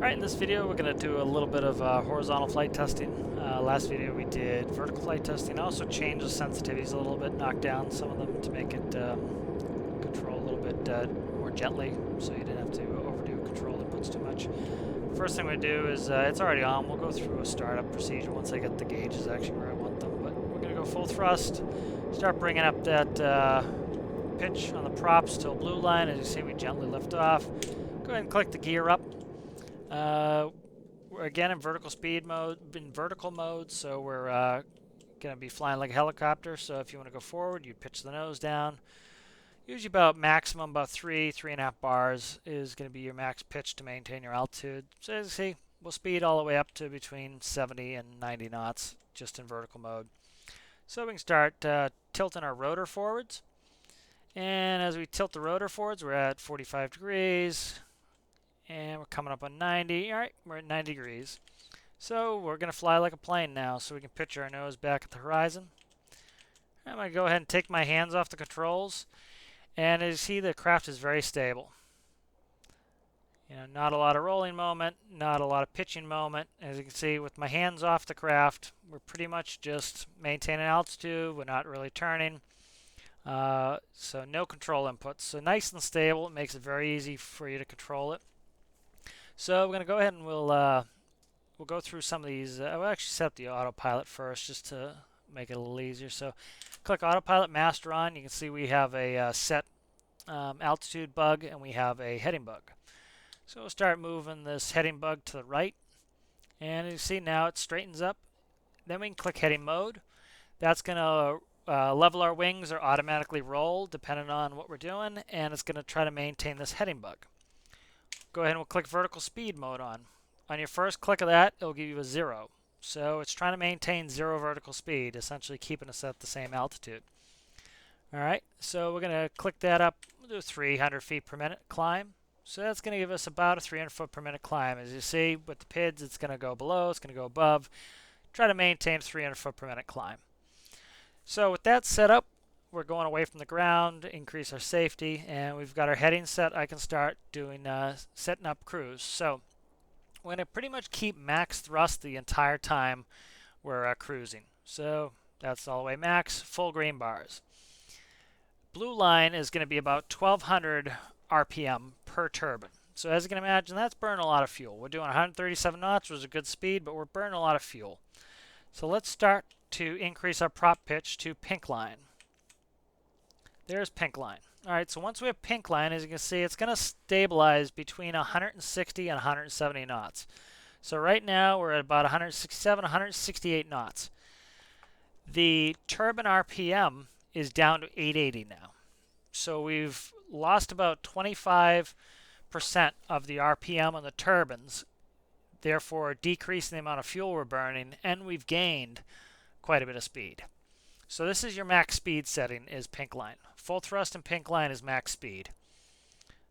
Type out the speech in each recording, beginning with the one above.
Alright, in this video we're going to do a little bit of horizontal flight testing. Last video we did vertical flight testing. I also changed the sensitivities a little bit, knocked down some of them to make it control a little bit more gently, so you didn't have to overdo control inputs too much. First thing we do is, it's already on, we'll go through a startup procedure once I get the gauges actually where I want them, but we're going to go full thrust, start bringing up that pitch on the props till blue line. As you see, we gently lift off. Go ahead and click the gear up. We're again in vertical mode, so we're going to be flying like a helicopter. So if you want to go forward, you pitch the nose down. Usually about maximum, about 3.5 bars is going to be your max pitch to maintain your altitude. So as you see, we'll speed all the way up to between 70 and 90 knots just in vertical mode. So we can start tilting our rotor forwards. And as we tilt the rotor forwards, we're at 45 degrees. And we're coming up on 90. All right, we're at 90 degrees. So we're going to fly like a plane now, so we can picture our nose back at the horizon. I'm going to go ahead and take my hands off the controls. And as you see, the craft is very stable. Not a lot of rolling moment, not a lot of pitching moment. As you can see, with my hands off the craft, we're pretty much just maintaining altitude. We're not really turning. So no control inputs. So nice and stable. It makes it very easy for you to control it. So we're going to go ahead and we'll go through some of these. We'll actually set up the autopilot first just to make it a little easier. So click autopilot master on. You can see we have a set altitude bug and we have a heading bug. So we'll start moving this heading bug to the right. And you see now it straightens up. Then we can click heading mode. That's going to level our wings or automatically roll depending on what we're doing. And it's going to try to maintain this heading bug. Go ahead and we'll click vertical speed mode on. On your first click of that, it'll give you a 0. So it's trying to maintain 0 vertical speed, essentially keeping us at the same altitude. Alright, so we're going to click that up. We'll do 300 feet per minute climb. So that's going to give us about a 300 foot per minute climb. As you see, with the PIDs, it's going to go below, it's going to go above. Try to maintain 300 foot per minute climb. So with that set up, we're going away from the ground, increase our safety, and we've got our heading set. I can start doing setting up cruise. So we're going to pretty much keep max thrust the entire time we're cruising. So that's all the way max, full green bars. Blue line is going to be about 1200 RPM per turbine. So as you can imagine, that's burning a lot of fuel. We're doing 137 knots, which is a good speed, but we're burning a lot of fuel. So let's start to increase our prop pitch to pink line. There's pink line. All right, so once we have pink line, as you can see, it's going to stabilize between 160 and 170 knots. So right now we're at about 167, 168 knots. The turbine RPM is down to 880 now. So we've lost about 25% of the RPM on the turbines, therefore decreasing the amount of fuel we're burning, and we've gained quite a bit of speed. So this is your max speed setting, is pink line. Full thrust and pink line is max speed.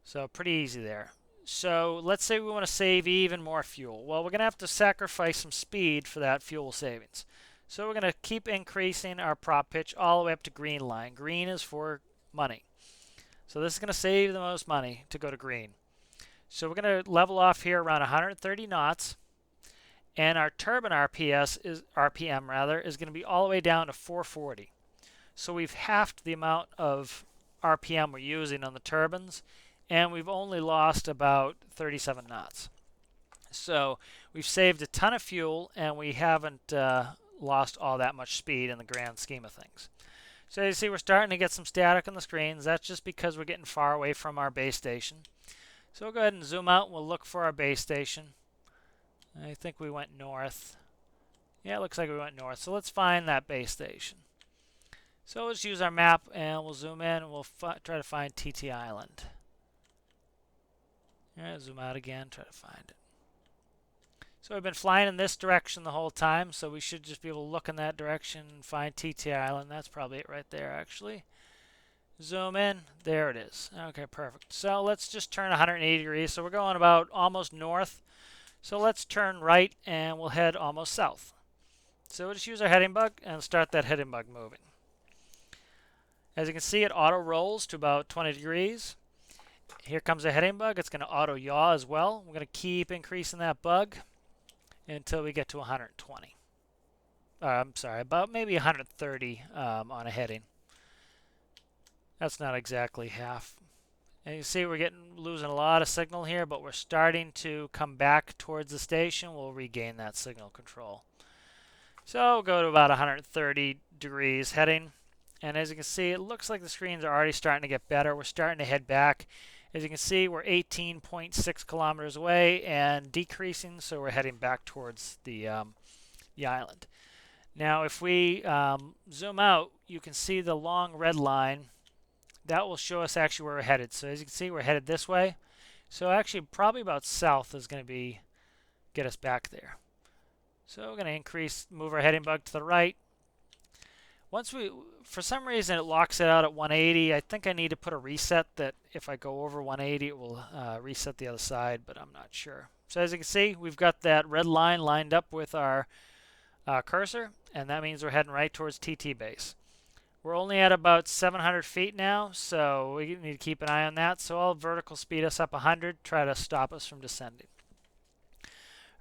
So pretty easy there. So let's say we want to save even more fuel. Well, we're going to have to sacrifice some speed for that fuel savings. So we're going to keep increasing our prop pitch all the way up to green line. Green is for money. So this is going to save the most money to go to green. So we're going to level off here around 130 knots. And our turbine RPM is going to be all the way down to 440. So we've halved the amount of RPM we're using on the turbines, and we've only lost about 37 knots. So we've saved a ton of fuel, and we haven't lost all that much speed in the grand scheme of things. So you see we're starting to get some static on the screens. That's just because we're getting far away from our base station. So we'll go ahead and zoom out, and we'll look for our base station. I think we went north. Yeah, it looks like we went north. So let's find that base station. So let's use our map and we'll zoom in and we'll try to find TT Island. Yeah, zoom out again, try to find it. So we've been flying in this direction the whole time, so we should just be able to look in that direction and find TT Island. That's probably it right there, actually. Zoom in. There it is. Okay, perfect. So let's just turn 180 degrees. So we're going about almost north. So let's turn right and we'll head almost south. So we'll just use our heading bug and start that heading bug moving. As you can see, it auto rolls to about 20 degrees. Here comes a heading bug. It's going to auto yaw as well. We're going to keep increasing that bug until we get to 120. I'm sorry, about maybe 130 on a heading. That's not exactly half. And you see we're losing a lot of signal here, but we're starting to come back towards the station. We'll regain that signal control. So we'll go to about 130 degrees heading. And as you can see, it looks like the screens are already starting to get better. We're starting to head back. As you can see, we're 18.6 kilometers away and decreasing, so we're heading back towards the island. Now, if we zoom out, you can see the long red line. That will show us actually where we're headed. So as you can see, we're headed this way. So actually, probably about south is going to get us back there. So we're going to move our heading bug to the right. For some reason, it locks it out at 180. I think I need to put a reset that if I go over 180, it will reset the other side, but I'm not sure. So as you can see, we've got that red line lined up with our cursor, and that means we're heading right towards TT base. We're only at about 700 feet now, so we need to keep an eye on that. So I'll vertical speed us up 100, try to stop us from descending.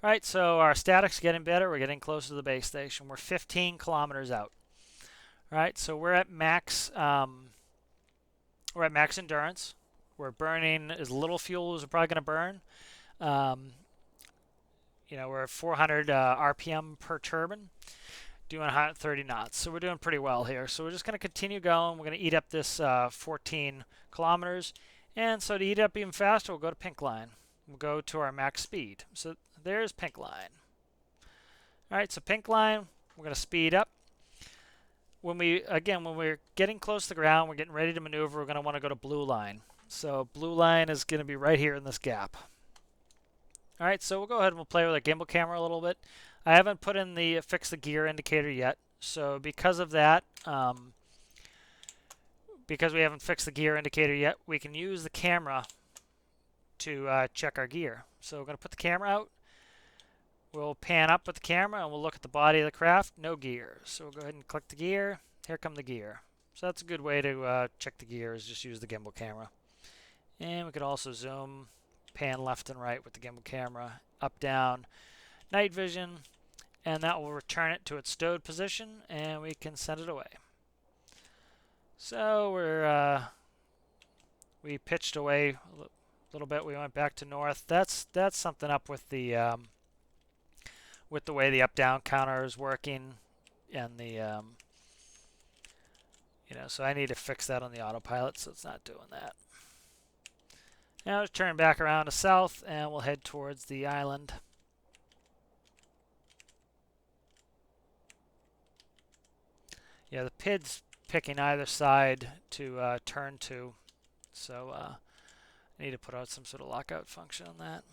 All right, so our static's getting better. We're getting closer to the base station. We're 15 kilometers out. All right, so we're at max endurance. We're burning as little fuel as we're probably going to burn. We're at 400 RPM per turbine, doing 130 knots. So we're doing pretty well here. So we're just going to continue going. We're going to eat up this 14 kilometers. And so to eat up even faster, we'll go to pink line. We'll go to our max speed. So there's pink line. All right, so pink line, we're going to speed up. When we're getting close to the ground, we're getting ready to maneuver, we're going to want to go to blue line. So blue line is going to be right here in this gap. All right, so we'll go ahead and we'll play with our gimbal camera a little bit. I haven't put in fix the gear indicator yet. So because of that, because we haven't fixed the gear indicator yet, we can use the camera to check our gear. So we're going to put the camera out. We'll pan up with the camera and we'll look at the body of the craft. No gear. So we'll go ahead and click the gear. Here come the gear. So that's a good way to check the gear, is just use the gimbal camera. And we could also zoom, pan left and right with the gimbal camera, up, down, night vision, and that will return it to its stowed position, and we can send it away. So we pitched away a little bit. We went back to north. That's something up with the way the up-down counter is working, and so I need to fix that on the autopilot, so it's not doing that. Now let's turn back around to south, and we'll head towards the island. Yeah, the PID's picking either side to turn to, so I need to put out some sort of lockout function on that.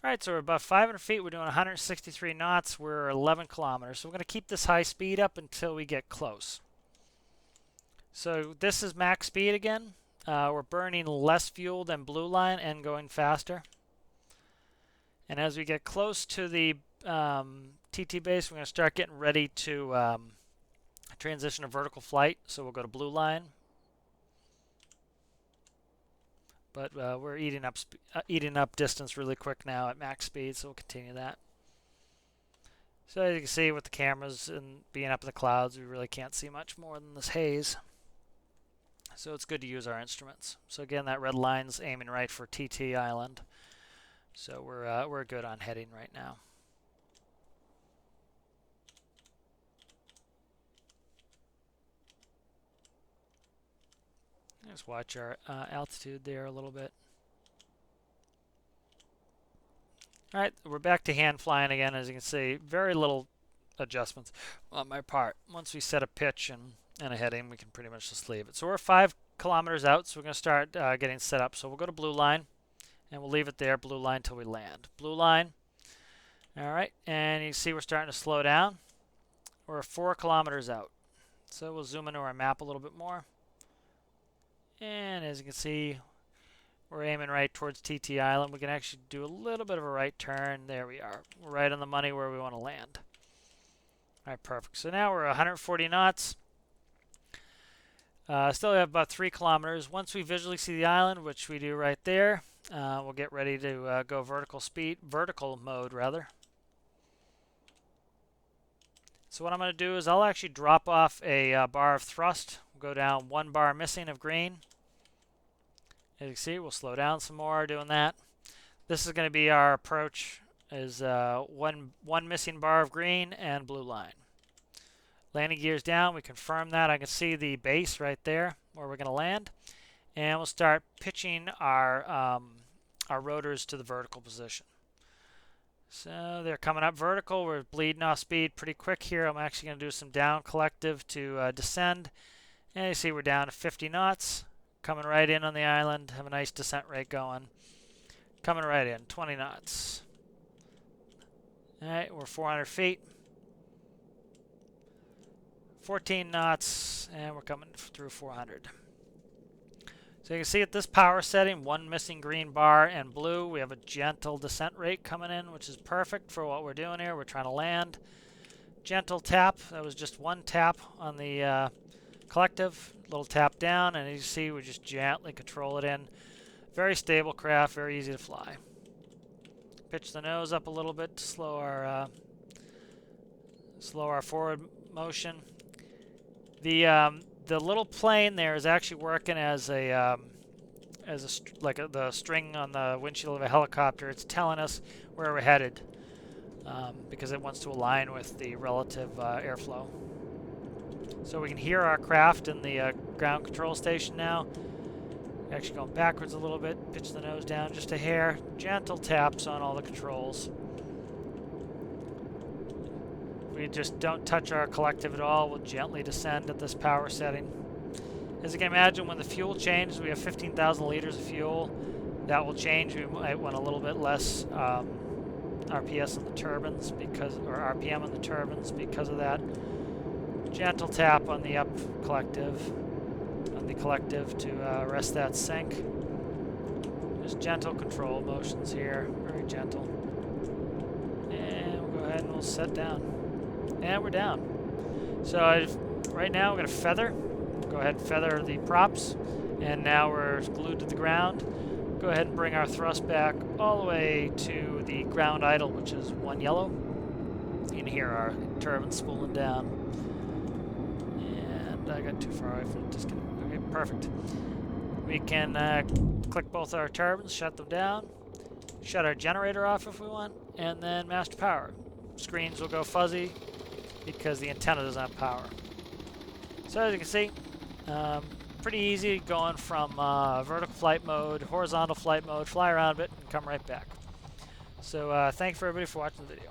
All right, so we're about 500 feet. We're doing 163 knots. We're 11 kilometers. So we're going to keep this high speed up until we get close. So this is max speed again. We're burning less fuel than blue line and going faster. And as we get close to the TT base, we're going to start getting ready to transition to vertical flight. So we'll go to blue line. But we're eating up distance really quick now at max speed, so we'll continue that. So as you can see with the cameras and being up in the clouds, we really can't see much more than this haze. So it's good to use our instruments. So again, that red line's aiming right for TT Island. So we're good on heading right now. Just watch our altitude there a little bit. All right, we're back to hand flying again. As you can see, very little adjustments on my part. Once we set a pitch and a heading, we can pretty much just leave it. So we're 5 kilometers out, so we're going to start getting set up. So we'll go to blue line, and we'll leave it there, blue line, till we land. Blue line. All right, and you see we're starting to slow down. We're 4 kilometers out. So we'll zoom into our map a little bit more. And as you can see, we're aiming right towards TT Island. We can actually do a little bit of a right turn. There we are. We're right on the money where we want to land. All right, perfect. So now we're 140 knots. Still have about 3 kilometers. Once we visually see the island, which we do right there, we'll get ready to go vertical mode rather. So what I'm going to do is I'll actually drop off a bar of thrust. We'll go down 1 bar missing of green. As you can see, we'll slow down some more doing that. This is going to be our approach, is one missing bar of green and blue line. Landing gears down, we confirm that. I can see the base right there where we're going to land. And we'll start pitching our rotors to the vertical position. So they're coming up vertical. We're bleeding off speed pretty quick here. I'm actually going to do some down collective to descend. And you see we're down to 50 knots. Coming right in on the island. Have a nice descent rate going. Coming right in, 20 knots. Alright, we're 400 feet. 14 knots, and we're coming through 400. So you can see at this power setting, 1 missing green bar and blue, we have a gentle descent rate coming in, which is perfect for what we're doing here. We're trying to land. Gentle tap, that was just 1 tap on the collective, little tap down, and as you see, we just gently control it in. Very stable craft, very easy to fly. Pitch the nose up a little bit to slow our forward motion. The little plane there is actually working as the string on the windshield of a helicopter. It's telling us where we're headed because it wants to align with the relative airflow. So we can hear our craft in the ground control station now. Actually going backwards a little bit, pitch the nose down just a hair, gentle taps on all the controls. We just don't touch our collective at all. We'll gently descend at this power setting. As you can imagine, when the fuel changes, we have 15,000 liters of fuel. That will change. We might want a little bit less RPS on the turbines or RPM on the turbines because of that. Gentle tap on the collective to rest that sink. Just gentle control motions here, very gentle. And we'll go ahead and we'll set down. And we're down. So right now we're going to feather. Go ahead and feather the props. And now we're glued to the ground. Go ahead and bring our thrust back all the way to the ground idle, which is 1 yellow. You can hear our turbine spooling down. And I got too far away from the disconnect. Okay, perfect. We can click both our turbines, shut them down, shut our generator off if we want, and then master power. Screens will go fuzzy because the antenna doesn't have power. So as you can see, pretty easy going from vertical flight mode, horizontal flight mode, fly around a bit, and come right back. So thanks for everybody for watching the video.